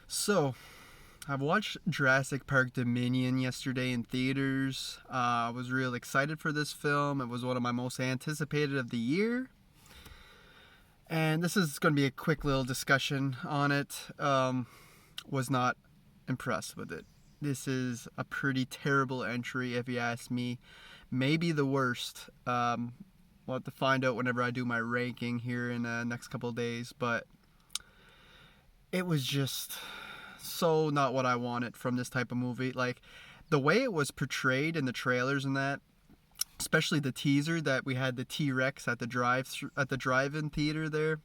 So, I've watched Jurassic Park Dominion yesterday in theaters. I was real excited for this film. It was one of my most anticipated of the year. And this is going to be a quick little discussion on it. Was not impressed with it. This is a pretty terrible entry, if you ask me. Maybe the worst. We'll have to find out whenever I do my ranking here in the next couple of days. But it was just so not what I wanted from this type of movie. Like the way it was portrayed in the trailers and that, especially the teaser that we had the T-Rex at the drive-in theater there.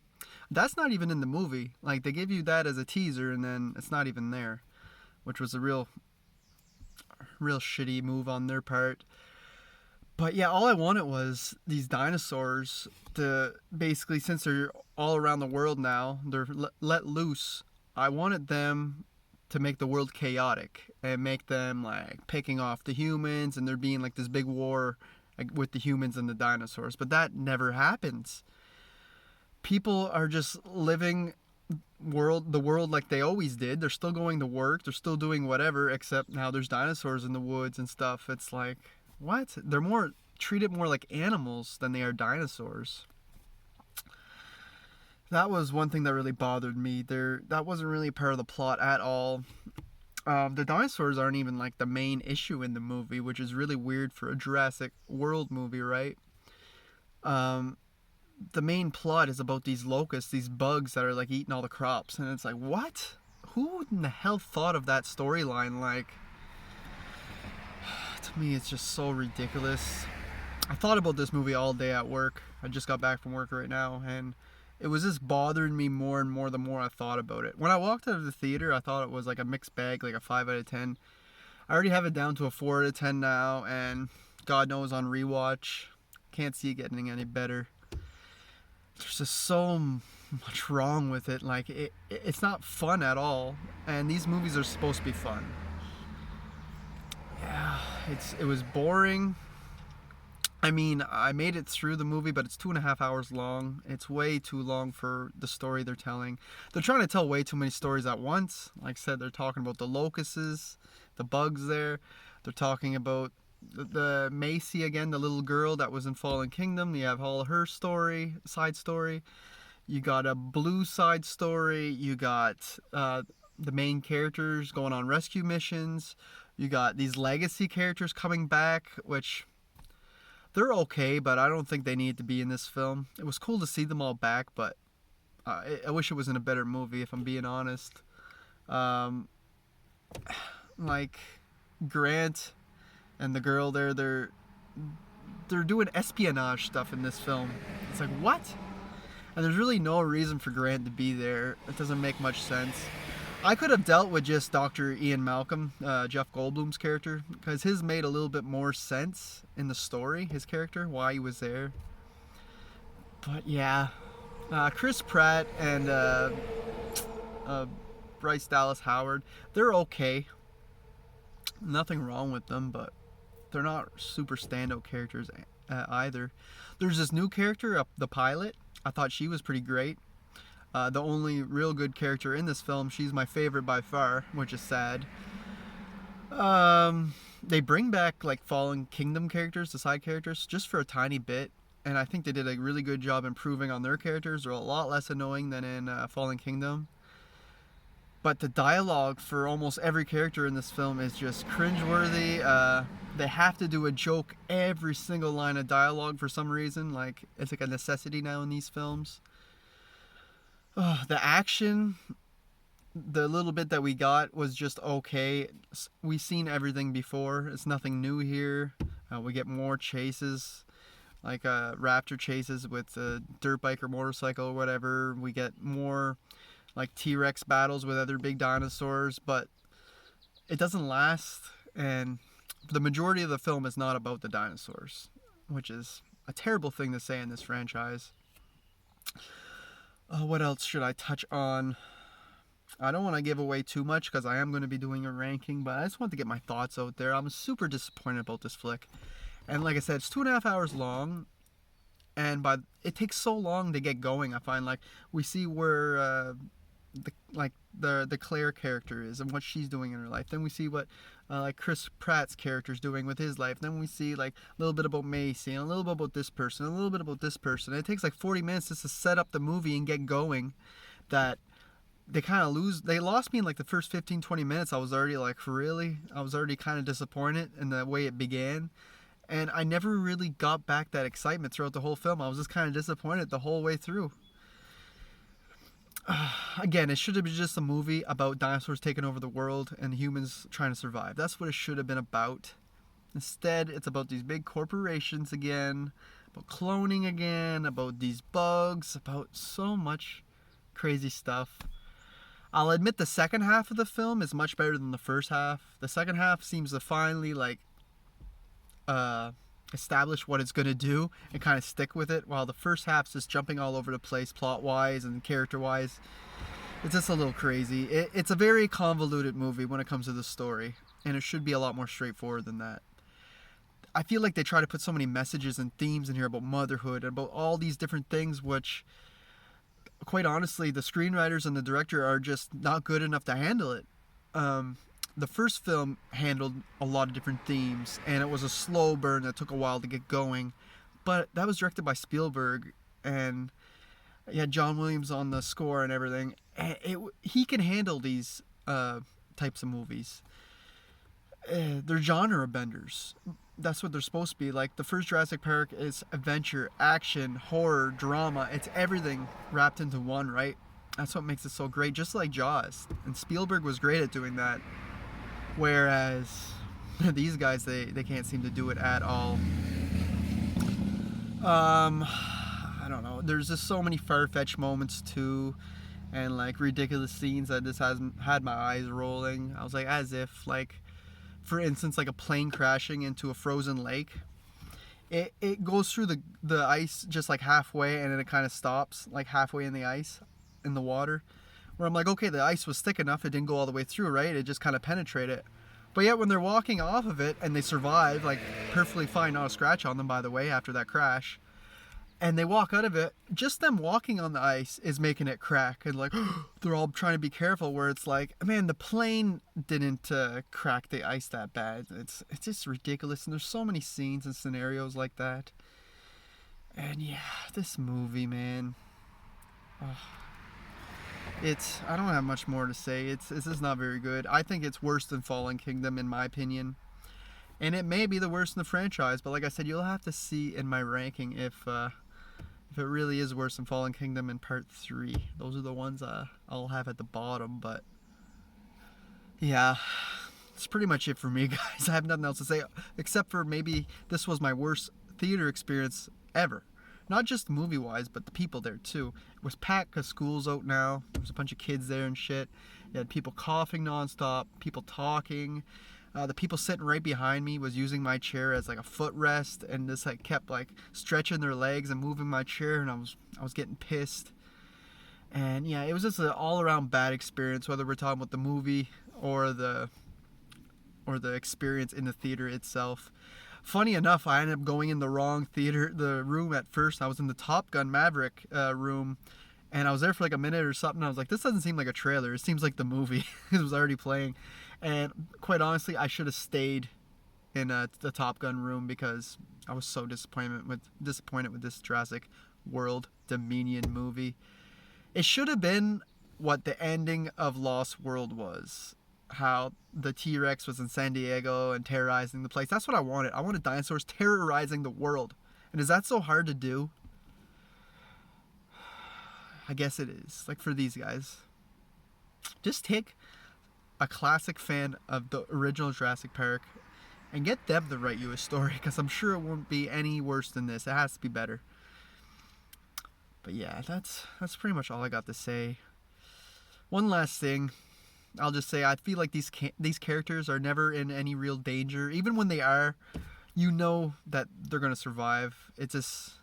That's not even in the movie. Like they give you that as a teaser and then it's not even there, which was a real shitty move on their part. But yeah, all I wanted was these dinosaurs to basically, since they're all around the world now, they're let loose. I wanted them to make the world chaotic and make them like picking off the humans and there being like this big war like, with the humans and the dinosaurs. But that never happens. People are just living the world like they always did. They're still going to work. They're still doing whatever, except now there's dinosaurs in the woods and stuff. It's like, what? They're more treated more like animals than they are dinosaurs. That was one thing that really bothered me. That wasn't really part of the plot at all. The dinosaurs aren't even like the main issue in the movie, which is really weird for a Jurassic World movie, right? The main plot is about these locusts, these bugs that are like eating all the crops, and it's like, what? Who in the hell thought of that storyline? Like, to me, it's just so ridiculous. I thought about this movie all day at work. I just got back from work right now, and it was just bothering me more and more the more I thought about it. When I walked out of the theater, I thought it was like a mixed bag, like a 5 out of 10. I already have it down to a 4 out of 10 now, and God knows on rewatch, can't see it getting any better. There's just so much wrong with it. Like, it's not fun at all, and these movies are supposed to be fun. Yeah, it was boring. I mean, I made it through the movie, but it's 2.5 hours long. It's way too long for the story they're telling. They're trying to tell way too many stories at once. Like I said, they're talking about the locusts, the bugs there. They're talking about the Macy again, the little girl that was in Fallen Kingdom. You have all her side story. You got a blue side story. You got the main characters going on rescue missions. You got these legacy characters coming back, which they're okay, but I don't think they need to be in this film. It was cool to see them all back, but I wish it was in a better movie, if I'm being honest. Like Grant and the girl there, they're doing espionage stuff in this film. It's like, what? And there's really no reason for Grant to be there. It doesn't make much sense. I could have dealt with just Dr. Ian Malcolm, Jeff Goldblum's character, because his made a little bit more sense in the story, his character, why he was there. But yeah, Chris Pratt and Bryce Dallas Howard, they're okay. Nothing wrong with them, but they're not super standout characters either. There's this new character, the pilot. I thought she was pretty great. The only real good character in this film. She's my favorite by far, which is sad. They bring back like Fallen Kingdom characters, the side characters, just for a tiny bit, and I think they did a really good job improving on their characters. They're a lot less annoying than in Fallen Kingdom. But the dialogue for almost every character in this film is just cringeworthy. They have to do a joke every single line of dialogue for some reason. Like, it's like a necessity now in these films. The action, the little bit that we got was just okay. We've seen everything before. It's nothing new here. We get more chases, like raptor chases with a dirt bike or motorcycle or whatever. We get more like T-Rex battles with other big dinosaurs, but it doesn't last. And the majority of the film is not about the dinosaurs, which is a terrible thing to say in this franchise. What else should I touch on? I don't want to give away too much because I am going to be doing a ranking, but I just want to get my thoughts out there. I'm super disappointed about this flick. And like I said, it's 2.5 hours long, and it takes so long to get going. I find, like, we see where the Claire character is and what she's doing in her life. Then we see what like Chris Pratt's character is doing with his life. Then we see like a little bit about Macy and a little bit about this person, a little bit about this person. And it takes like 40 minutes just to set up the movie and get going. That they kind of lose. They lost me in like the first 15-20 minutes. I was already like, really? I was already kind of disappointed in the way it began. And I never really got back that excitement throughout the whole film. I was just kind of disappointed the whole way through. Again, it should have been just a movie about dinosaurs taking over the world and humans trying to survive. That's what it should have been about. Instead, it's about these big corporations again, about cloning again, about these bugs, about so much crazy stuff. I'll admit the second half of the film is much better than the first half. The second half seems to finally establish what it's going to do and kind of stick with it, while the first half's just jumping all over the place plot wise and character wise. It's just a little crazy. It's a very convoluted movie when it comes to the story, and it should be a lot more straightforward than that. I feel like they try to put so many messages and themes in here about motherhood and about all these different things, which quite honestly the screenwriters and the director are just not good enough to handle it. The first film handled a lot of different themes, and it was a slow burn that took a while to get going. But that was directed by Spielberg, and you had John Williams on the score and everything. He can handle these types of movies. They're genre benders. That's what they're supposed to be. Like the first Jurassic Park is adventure, action, horror, drama. It's everything wrapped into one, right? That's what makes it so great, just like Jaws. And Spielberg was great at doing that. Whereas these guys, they can't seem to do it at all. I don't know. There's just so many far-fetched moments too, and like ridiculous scenes that just hasn't had my eyes rolling. I was like, as if, like, for instance, like a plane crashing into a frozen lake. It goes through the ice just like halfway, and then it kind of stops like halfway in the ice, in the water. Where I'm like, okay, the ice was thick enough, it didn't go all the way through, right? It just kind of penetrated. But yet when they're walking off of it and they survive, like perfectly fine, not a scratch on them, by the way, after that crash, and they walk out of it, just them walking on the ice is making it crack. And like, they're all trying to be careful, where it's like, man, the plane didn't crack the ice that bad. It's just ridiculous. And there's so many scenes and scenarios like that. And yeah, this movie, man. I don't have much more to say. It's just not very good. I think it's worse than Fallen Kingdom, in my opinion. And it may be the worst in the franchise, but like I said, you'll have to see in my ranking if it really is worse than Fallen Kingdom in Part 3. Those are the ones I'll have at the bottom, but yeah, that's pretty much it for me, guys. I have nothing else to say, except for maybe this was my worst theater experience ever. Not just movie-wise, but the people there, too. It was packed because school's out now. There was a bunch of kids there and shit. You had people coughing nonstop, people talking. The people sitting right behind me was using my chair as like a footrest, and just like kept like stretching their legs and moving my chair, and I was getting pissed. And yeah, it was just an all-around bad experience, whether we're talking about the movie or the experience in the theater itself. Funny enough, I ended up going in the wrong the room at first. I was in the Top Gun Maverick room, and I was there for like a minute or something. I was like, this doesn't seem like a trailer. It seems like the movie. It was already playing. And quite honestly, I should have stayed in the Top Gun room, because I was so disappointed with this Jurassic World Dominion movie. It should have been what the ending of Lost World was. How the T-Rex was in San Diego and terrorizing the place. That's what I wanted. I wanted dinosaurs terrorizing the world. And is that so hard to do? I guess it is. Like for these guys. Just take a classic fan of the original Jurassic Park and get them to write you a story, because I'm sure it won't be any worse than this. It has to be better. But yeah, that's pretty much all I got to say. One last thing. I'll just say, I feel like these characters are never in any real danger. Even when they are, you know that they're going to survive. It's just,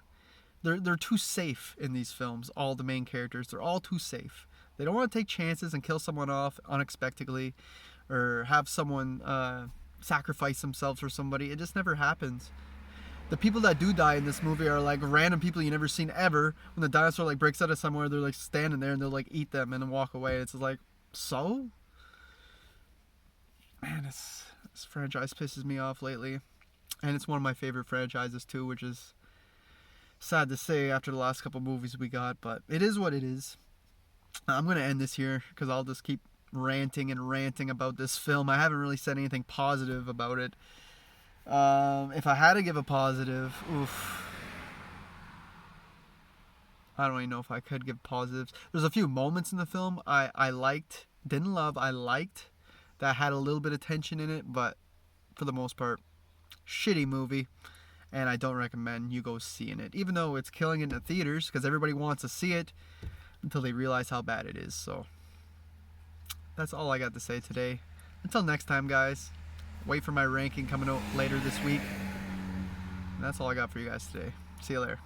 they're too safe in these films. All the main characters, they're all too safe. They don't want to take chances and kill someone off unexpectedly, or have someone sacrifice themselves for somebody. It just never happens. the people that do die in this movie are like random people you never seen ever. When the dinosaur like breaks out of somewhere, they're like standing there and they'll like eat them and then walk away. It's like, so? Man, this franchise pisses me off lately. And it's one of my favorite franchises too, which is sad to say after the last couple movies we got, but it is what it is. I'm going to end this here because I'll just keep ranting and ranting about this film. I haven't really said anything positive about it. If I had to give a positive, oof. I don't even know if I could give positives. There's a few moments in the film I liked, didn't love, I liked, that had a little bit of tension in it, but for the most part, shitty movie. And I don't recommend you go seeing it, even though it's killing it in the theaters because everybody wants to see it until they realize how bad it is. So that's all I got to say today. Until next time, guys, wait for my ranking coming out later this week. And that's all I got for you guys today. See you later.